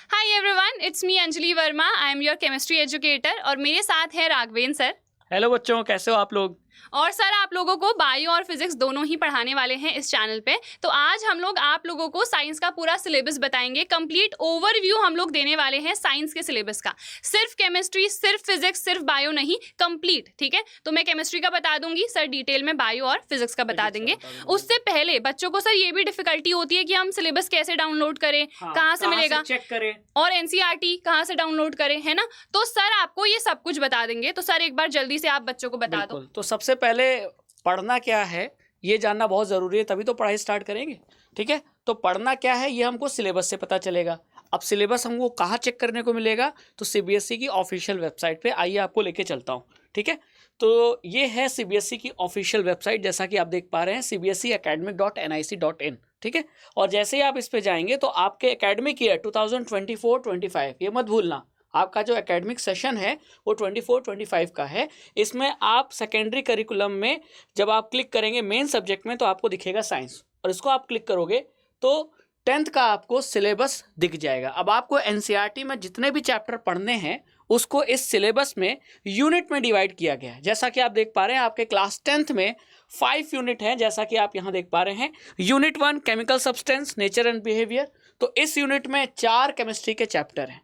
Hi everyone, it's me Anjali Verma. I am your chemistry educator और मेरे साथ है राघवेन सर। हेलो बच्चों, कैसे हो आप लोग? और सर आप लोगों को बायो और फिजिक्स दोनों ही पढ़ाने वाले हैं इस चैनल पे। तो आज हम लोग आप लोगों को साइंस का पूरा सिलेबस बताएंगे। कंप्लीट ओवरव्यू हम लोग देने वाले हैं साइंस के सिलेबस का। सिर्फ केमिस्ट्री, सिर्फ फिजिक्स, सिर्फ बायो नहीं, कंप्लीट। ठीक है, तो मैं केमिस्ट्री का बता दूंगी, सर डिटेल में बायो और फिजिक्स का बता देंगे। उससे पहले बच्चों को सर ये भी डिफिकल्टी होती है कि हम सिलेबस कैसे डाउनलोड करें, कहाँ से मिलेगा, चेक करें, और एनसीईआरटी कहाँ से डाउनलोड करें, है ना। तो सर आपको ये सब कुछ बता देंगे। तो सर एक बार जल्दी से आप बच्चों को बता दो। तो सबसे पहले पढ़ना क्या है ये जानना बहुत ज़रूरी है, तभी तो पढ़ाई स्टार्ट करेंगे। ठीक है, तो पढ़ना क्या है ये हमको सिलेबस से पता चलेगा। अब सिलेबस हमको कहाँ चेक करने को मिलेगा? तो सीबीएसई की ऑफिशियल वेबसाइट पे आइए, आपको लेके चलता हूँ। ठीक है, तो ये है सीबीएसई की ऑफिशियल वेबसाइट, जैसा कि आप देख पा रहे हैं cbseacademic.nic.in। ठीक है, और जैसे ही आप इस पे जाएंगे तो आपके एकेडमिक ईयर 2024-25, ये मत भूलना, आपका जो एकेडमिक सेशन है वो 24-25 का है। इसमें आप सेकेंडरी करिकुलम में जब आप क्लिक करेंगे मेन सब्जेक्ट में, तो आपको दिखेगा साइंस, और इसको आप क्लिक करोगे तो 10th का आपको सिलेबस दिख जाएगा। अब आपको एनसीईआरटी में जितने भी चैप्टर पढ़ने हैं उसको इस सिलेबस में यूनिट में डिवाइड किया गया है। जैसा कि आप देख पा रहे हैं, आपके क्लास 10th में 5 यूनिट हैं, जैसा कि आप यहाँ देख पा रहे हैं। Unit 1 chemical substance, nature and behaviour. तो इस यूनिट में 4 केमिस्ट्री के चैप्टर हैं।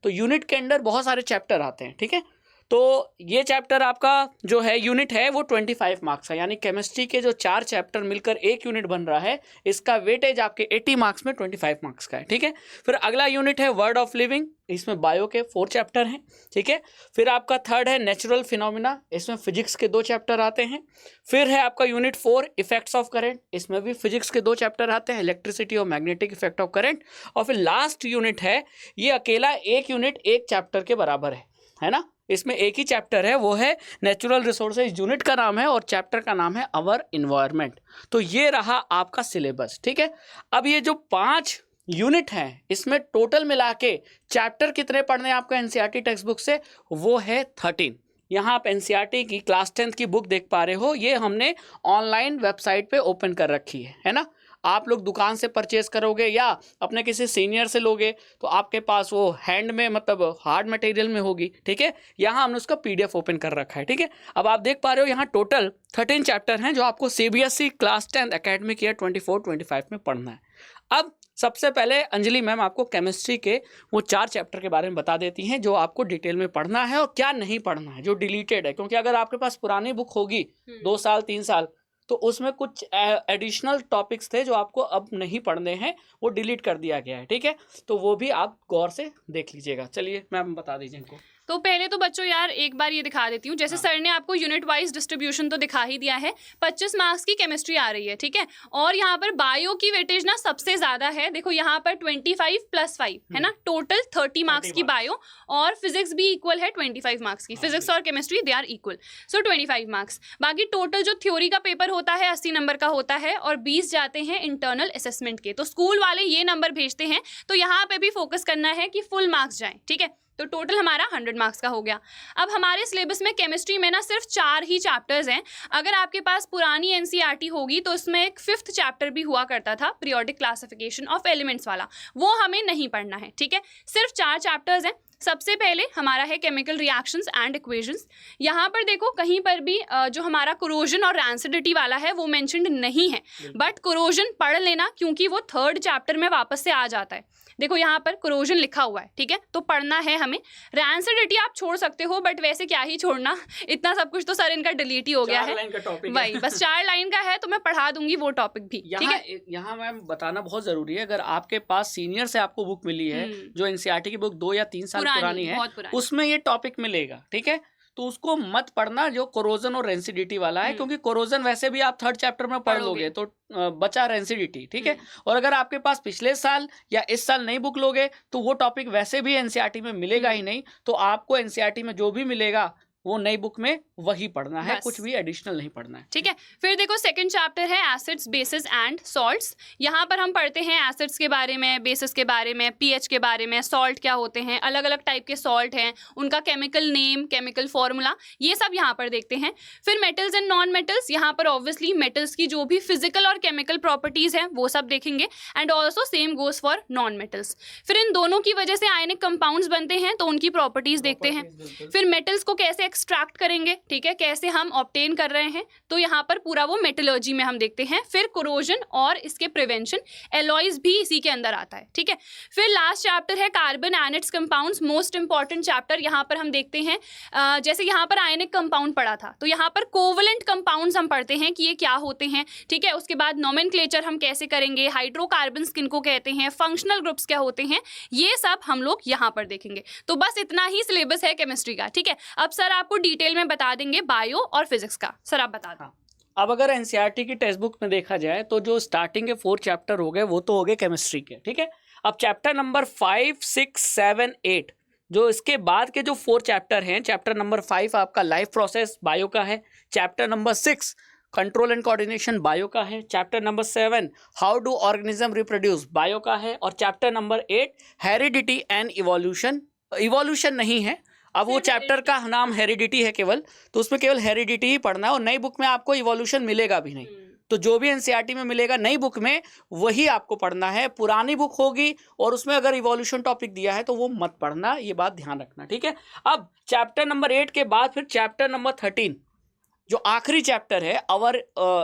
तो यूनिट के अंदर बहुत सारे चैप्टर आते हैं। ठीक है, तो ये चैप्टर आपका जो है यूनिट है वो 25 मार्क्स है, यानी केमिस्ट्री के जो 4 चैप्टर मिलकर एक यूनिट बन रहा है, इसका वेटेज आपके 80 मार्क्स में 25 मार्क्स का है। ठीक है, फिर अगला यूनिट है वर्ड ऑफ लिविंग, इसमें बायो के 4 चैप्टर हैं। ठीक है, फिर आपका थर्ड है नेचुरल फिनोमिना, इसमें फिजिक्स के 2 चैप्टर आते हैं। फिर है आपका यूनिट 4 इफेक्ट्स ऑफ करंट, इसमें भी फिजिक्स के 2 चैप्टर आते हैं, इलेक्ट्रिसिटी और मैग्नेटिक इफेक्ट ऑफ करंट। और फिर लास्ट यूनिट है, ये अकेला एक यूनिट एक चैप्टर के बराबर है ना। इसमें एक ही चैप्टर है, वो है नेचुरल रिसोर्सेज। यूनिट का नाम है और चैप्टर का नाम है अवर इन्वायरमेंट। तो ये रहा आपका सिलेबस। ठीक है, अब ये जो 5 यूनिट हैं, इसमें टोटल मिला के चैप्टर कितने पढ़ने हैं आपको एनसीईआरटी टेक्स्ट बुक से? वो है 13। यहाँ आप एनसीईआरटी की क्लास 10th की बुक देख पा रहे हो, ये हमने ऑनलाइन वेबसाइट पे ओपन कर रखी है ना। आप लोग दुकान से परचेज करोगे या अपने किसी सीनियर से लोगे तो आपके पास वो हैंड में, मतलब हार्ड मटेरियल में होगी। ठीक है, यहाँ हमने उसका पीडीएफ ओपन कर रखा है। ठीक है, अब आप देख पा रहे हो यहाँ टोटल 13 चैप्टर हैं जो आपको सीबीएसई क्लास 10 एकेडमिक ईयर 24-25 में पढ़ना है। अब सबसे पहले अंजलि मैम आपको केमिस्ट्री के वो 4 चैप्टर के बारे में बता देती हैं जो आपको डिटेल में पढ़ना है और क्या नहीं पढ़ना है, जो डिलीटेड है। क्योंकि अगर आपके पास पुरानी बुक होगी 2 साल 3 साल, तो उसमें कुछ एडिशनल टॉपिक्स थे जो आपको अब नहीं पढ़ने हैं, वो डिलीट कर दिया गया है। ठीक है, तो वो भी आप गौर से देख लीजिएगा। चलिए मैम बता दीजिए इनको। तो पहले तो बच्चों यार एक बार ये दिखा देती हूँ, जैसे सर ने आपको यूनिट वाइज डिस्ट्रीब्यूशन तो दिखा ही दिया है। 25 मार्क्स की केमिस्ट्री आ रही है। ठीक है, और यहाँ पर बायो की वेटेज ना सबसे ज्यादा है। देखो यहाँ पर 25 + 5 है ना, टोटल 30 मार्क्स की बायो, और फिजिक्स भी इक्वल है 25 मार्क्स की। फिजिक्स और chemistry they are equal, so 25 marks. बाकी टोटल जो थ्योरी का पेपर होता है 80 नंबर का होता है, और 20 जाते हैं इंटरनल असेसमेंट के। तो स्कूल वाले ये नंबर भेजते हैं, तो यहाँ पे भी फोकस करना है कि फुल मार्क्स जाए। ठीक है, तो टोटल हमारा 100 मार्क्स का हो गया। अब हमारे सिलेबस में केमिस्ट्री में ना सिर्फ 4 ही चैप्टर्स हैं। अगर आपके पास पुरानी एनसीईआरटी होगी तो इसमें एक 5th चैप्टर भी हुआ करता था, पीरियोडिक क्लासिफिकेशन ऑफ एलिमेंट्स वाला, वो हमें नहीं पढ़ना है। ठीक है, सिर्फ 4 चैप्टर्स हैं। सबसे पहले हमारा है केमिकल रिएक्शंस एंड इक्वेशंस। यहाँ पर देखो कहीं पर भी जो हमारा कोरोजन और रैंसिडिटी वाला है वो मेंशन्ड नहीं है, बट कोरोजन पढ़ लेना क्योंकि वो 3rd चैप्टर में वापस से आ जाता है। देखो यहाँ पर कोरोजन लिखा हुआ है। ठीक है, तो पढ़ना है हमें। रैंसिडिटी आप छोड़ सकते हो, बट वैसे क्या ही छोड़ना, इतना सब कुछ तो सर इनका डिलीट ही हो गया है। वही बस 4 लाइन का है, तो मैं पढ़ा दूंगी वो टॉपिक भी। ठीक है, यहाँ मैम बताना बहुत जरूरी है, अगर आपके पास सीनियर से आपको बुक मिली है जो एनसीईआरटी की बुक 2 या 3 साल पुरानी है, उसमें ये टॉपिक मिलेगा। ठीक है, तो उसको मत पढ़ना जो कोरोजन और रेंसिडिटी वाला है, क्योंकि कोरोजन वैसे भी आप 3rd चैप्टर में पढ़ लोगे तो बचा रेंसिडिटी। ठीक है, और अगर आपके पास पिछले साल या इस साल नई बुक लोगे तो वो टॉपिक वैसे भी एनसीईआरटी में मिलेगा ही नहीं। तो आपको एनसीईआरटी में जो भी मिलेगा वो नई बुक में वही पढ़ना है, बस। कुछ भी एडिशनल नहीं पढ़ना है। ठीक है। फिर देखो सेकंड चैप्टर है एसिड्स, बेसिस एंड सॉल्ट्स। यहाँ पर हम पढ़ते हैं एसिड्स के बारे में, बेसिस के बारे में, पीएच के बारे में, सॉल्ट क्या होते हैं, अलग अलग टाइप के सॉल्ट हैं, उनका केमिकल नेम, केमिकल फॉर्मूला, ये सब यहाँ पर देखते हैं। फिर मेटल्स एंड नॉन मेटल्स, यहाँ पर ऑब्वियसली मेटल्स की जो भी फिजिकल और केमिकल प्रॉपर्टीज हैं वो सब देखेंगे, and also same goes for non metals. फिर इन दोनों की वजह से आयनिक कंपाउंड्स बनते हैं तो उनकी प्रॉपर्टीज देखते हैं। फिर मेटल्स को कैसे एक्सट्रैक्ट करेंगे, ठीक है, कैसे हम ऑब्टेन कर रहे हैं, तो यहाँ पर पूरा वो मेटलर्जी में हम देखते हैं। फिर कोरोजन और इसके प्रिवेंशन, एलॉयज भी इसी के अंदर आता है, ठीक है। फिर लास्ट चैप्टर है carbon and it's compounds, most important chapter. यहाँ पर हम देखते हैं जैसे यहाँ पर आयनिक कंपाउंड पढ़ा था, तो यहाँ पर कोवलेंट कंपाउंड्स हम पढ़ते हैं कि ये क्या होते हैं, ठीक है। उसके बाद नोमेनक्लेचर हम कैसे करेंगे, हाइड्रोकार्बन्स किनको कहते हैं, फंक्शनल ग्रुप्स क्या होते हैं, ये सब हम लोग यहाँ पर देखेंगे। तो बस इतना ही सिलेबस है केमिस्ट्री का, ठीक है। अब सर आपको डिटेल में बता देंगे बायो और फिजिक्स का। सर आप बता दें। हाँ। अब अगर एनसीईआरटी की टेक्स्ट बुक में देखा जाए तो जो स्टार्टिंग के 4 चैप्टर हो गए वो तो हो गए केमिस्ट्री के, ठीक है। अब चैप्टर नंबर 5, 6, 7, 8 जो इसके बाद के जो 4 चैप्टर हैं, चैप्टर नंबर 5 आपका लाइफ प्रोसेस बायो का है, chapter number 6 control and coordination bio का है, chapter number 7 how do organism reproduce bio का है, और chapter number 8 heredity and evolution. Evolution नहीं है, अब वो चैप्टर का नाम हेरिडिटी है केवल, तो उसमें केवल हेरिडिटी ही पढ़ना है, और नई बुक में आपको इवोल्यूशन मिलेगा भी नहीं। तो जो भी एनसीईआरटी में मिलेगा नई बुक में वही आपको पढ़ना है। पुरानी बुक होगी और उसमें अगर इवोल्यूशन टॉपिक दिया है तो वो मत पढ़ना, ये बात ध्यान रखना, ठीक है। अब चैप्टर नंबर 8 के बाद फिर चैप्टर नंबर 13 जो आखिरी चैप्टर है, आवर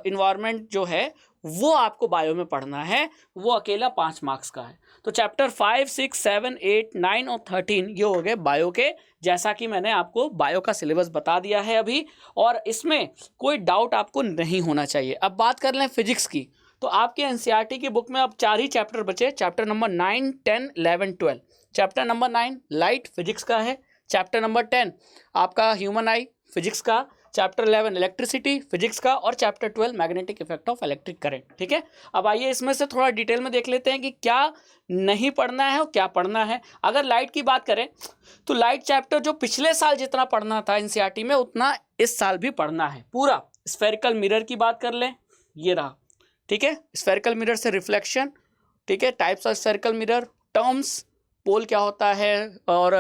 इन्वायरमेंट जो है, वो आपको बायो में पढ़ना है, वो अकेला 5 मार्क्स का है। तो चैप्टर 5, 6, 7, 8, 9 और 13 ये हो गए बायो के, जैसा कि मैंने आपको बायो का सिलेबस बता दिया है अभी, और इसमें कोई डाउट आपको नहीं होना चाहिए। अब बात कर लें फिजिक्स की, तो आपके एनसीईआरटी की बुक में अब 4 ही चैप्टर बचे, chapter number 9, 10, 11, 12। Chapter number 9 light physics का है, चैप्टर नंबर 10 आपका ह्यूमन आई फिजिक्स का, चैप्टर 11 इलेक्ट्रिसिटी फिजिक्स का, और chapter 12 magnetic effect of electric current, ठीक है। अब आइए इसमें से थोड़ा डिटेल में देख लेते हैं कि क्या नहीं पढ़ना है और क्या पढ़ना है। अगर लाइट की बात करें तो लाइट चैप्टर जो पिछले साल जितना पढ़ना था एनसीईआरटी में उतना इस साल भी पढ़ना है पूरा। स्फेरिकल मिरर की बात कर लें, ये रहा, ठीक है, स्फेरिकल मिरर से रिफ्लेक्शन, ठीक है, types of spherical mirror, terms, pole क्या होता है, और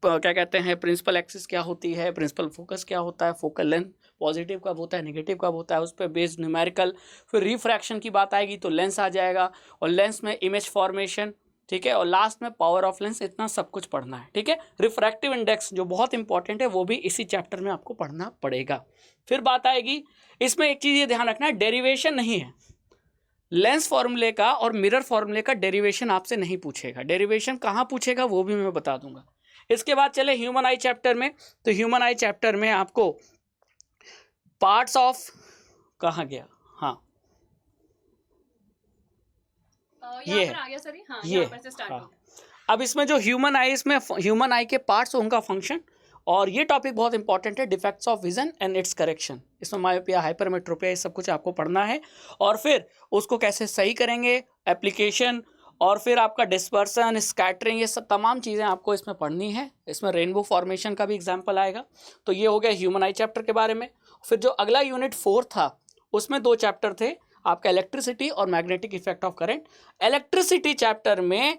क्या कहते हैं प्रिंसिपल एक्सिस क्या होती है, प्रिंसिपल फोकस क्या होता है, फोकल लेंथ पॉजिटिव कब होता है, नेगेटिव कब होता है, उस पर बेस्ड न्यूमेरिकल। फिर रिफ्रैक्शन की बात आएगी तो लेंस आ जाएगा, और लेंस में इमेज फॉर्मेशन, ठीक है, और लास्ट में पावर ऑफ लेंस। इतना सब कुछ पढ़ना है, ठीक है। रिफ्रैक्टिव इंडेक्स जो बहुत इंपॉर्टेंट है वो भी इसी चैप्टर में आपको पढ़ना पड़ेगा। फिर बात आएगी, इसमें एक चीज़ ये ध्यान रखना है, डेरिवेशन नहीं है, लेंस फॉर्मूले का और मिरर फॉर्मूले का डेरिवेशन आपसे नहीं पूछेगा। डेरिवेशन कहाँ पूछेगा वो भी मैं बता दूंगा। इसके बाद चले ह्यूमन आई चैप्टर में, तो ह्यूमन आई चैप्टर में आपको पार्ट्स ऑफ, कहाँ गया, हाँ ये पर आ गया सर, हाँ, ये पर से स्टार्ट हाँ। अब इसमें जो ह्यूमन आई, इसमें ह्यूमन आई के पार्ट्स, उनका फंक्शन, और ये टॉपिक बहुत इंपॉर्टेंट है, defects of vision and it's correction. इसमें मायोपिया, हाइपरमेट्रोपिया, ये सब कुछ आपको पढ़ना है, और फिर उसको कैसे सही करेंगे, एप्लीकेशन, और फिर आपका डिस्पर्सन, स्कैटरिंग, ये सब तमाम चीज़ें आपको इसमें पढ़नी है। इसमें रेनबो फॉर्मेशन का भी एग्जाम्पल आएगा। तो ये हो गया ह्यूमन आई चैप्टर के बारे में। फिर जो अगला यूनिट 4 था उसमें 2 चैप्टर थे आपका, इलेक्ट्रिसिटी और magnetic effect of current. Electricity chapter में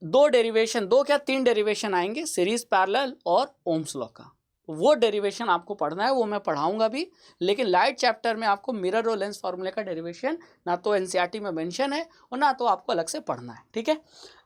2 डेरिवेशन, 2 क्या 3 डेरिवेशन आएंगे, सीरीज पैरेलल और ओम्स लॉ का। वो डेरिवेशन आपको पढ़ना है, वो मैं पढ़ाऊंगा भी। लेकिन लाइट चैप्टर में आपको मिरर और लेंस फॉर्मूले का डेरिवेशन ना तो एनसीईआरटी में मेंशन है और ना तो आपको अलग से पढ़ना है, ठीक है।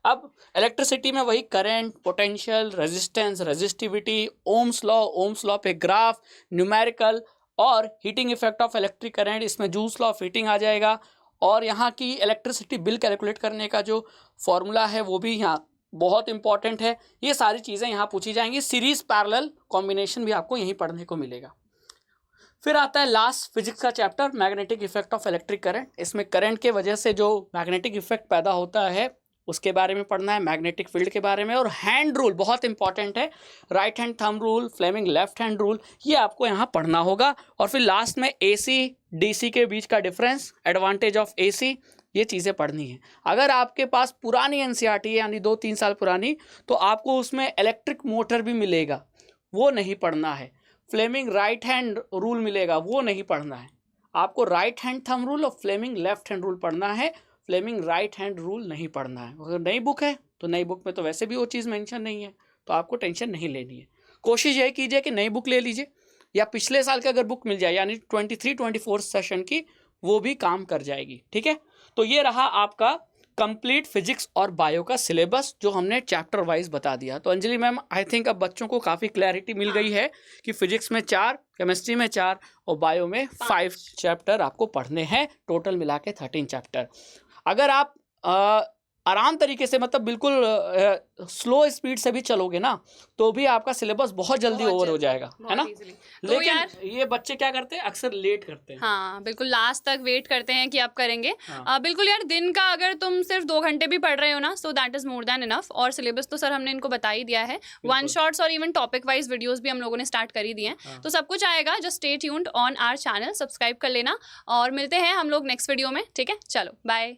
अब इलेक्ट्रिसिटी में वही current, potential, resistance, resistivity, Ohm's law पे ग्राफ, न्यूमेरिकल, और heating effect of electric current, इसमें जूल्स लॉ ऑफ हीटिंग आ जाएगा। और यहाँ की इलेक्ट्रिसिटी बिल कैलकुलेट करने का जो फॉर्मूला है वो भी यहाँ बहुत इंपॉर्टेंट है। ये सारी चीज़ें यहाँ पूछी जाएंगी। सीरीज पैरेलल कॉम्बिनेशन भी आपको यहीं पढ़ने को मिलेगा। फिर आता है लास्ट फिजिक्स का chapter, magnetic effect of electric current. इसमें करंट के वजह से जो मैग्नेटिक इफेक्ट पैदा होता है उसके बारे में पढ़ना है, मैग्नेटिक फील्ड के बारे में। और हैंड रूल बहुत इंपॉर्टेंट है, right hand thumb rule, Fleming left hand rule, ये आपको यहाँ पढ़ना होगा। और फिर लास्ट में एसी डीसी के बीच का डिफरेंस, एडवांटेज ऑफ एसी, ये चीज़ें पढ़नी है। अगर आपके पास पुरानी एनसीईआरटी है यानी 2-3 साल पुरानी, तो आपको उसमें इलेक्ट्रिक मोटर भी मिलेगा, वो नहीं पढ़ना है। फ्लेमिंग राइट हैंड रूल मिलेगा, वो नहीं पढ़ना है आपको। राइट हैंड थंब रूल और फ्लेमिंग लेफ्ट हैंड रूल पढ़ना है, फ्लेमिंग राइट हैंड रूल नहीं पढ़ना है। अगर नई बुक है तो नई बुक में तो वैसे भी वो चीज़ मेंशन नहीं है, तो आपको टेंशन नहीं लेनी है। कोशिश यही कीजिए कि नई बुक ले लीजिए, या पिछले साल की अगर बुक मिल जाए यानी 23-24 सेशन की, वो भी काम कर जाएगी। ठीक है, तो ये रहा आपका कंप्लीट फिजिक्स और बायो का सिलेबस जो हमने चैप्टर वाइज बता दिया। तो अंजलि मैम, आई थिंक अब बच्चों को काफ़ी क्लैरिटी मिल गई है कि फिजिक्स में 4, केमिस्ट्री में 4 और बायो में 5 चैप्टर आपको पढ़ने हैं, टोटल मिला के 13 चैप्टर। अगर आप आराम तरीके से, मतलब बिल्कुल स्लो स्पीड से भी चलोगे ना, तो भी आपका सिलेबस बहुत जल्दी ओवर हो जाएगा, है ना। तो लेकिन यार ये बच्चे क्या करते हैं, अक्सर लेट करते हैं। हाँ बिल्कुल, लास्ट तक वेट करते हैं कि आप करेंगे। हाँ। बिल्कुल यार, दिन का अगर तुम सिर्फ 2 घंटे भी पढ़ रहे हो ना, so that is more than enough. और सिलेबस तो सर हमने इनको बता ही दिया है, वन शॉट्स और इवन टॉपिक वाइज वीडियोस भी हम लोगों ने स्टार्ट कर ही दिए हैं। हाँ। तो सब कुछ आएगा, just stay tuned on our channel, subscribe कर लेना और मिलते हैं हम लोग नेक्स्ट वीडियो में। ठीक है, चलो बाय।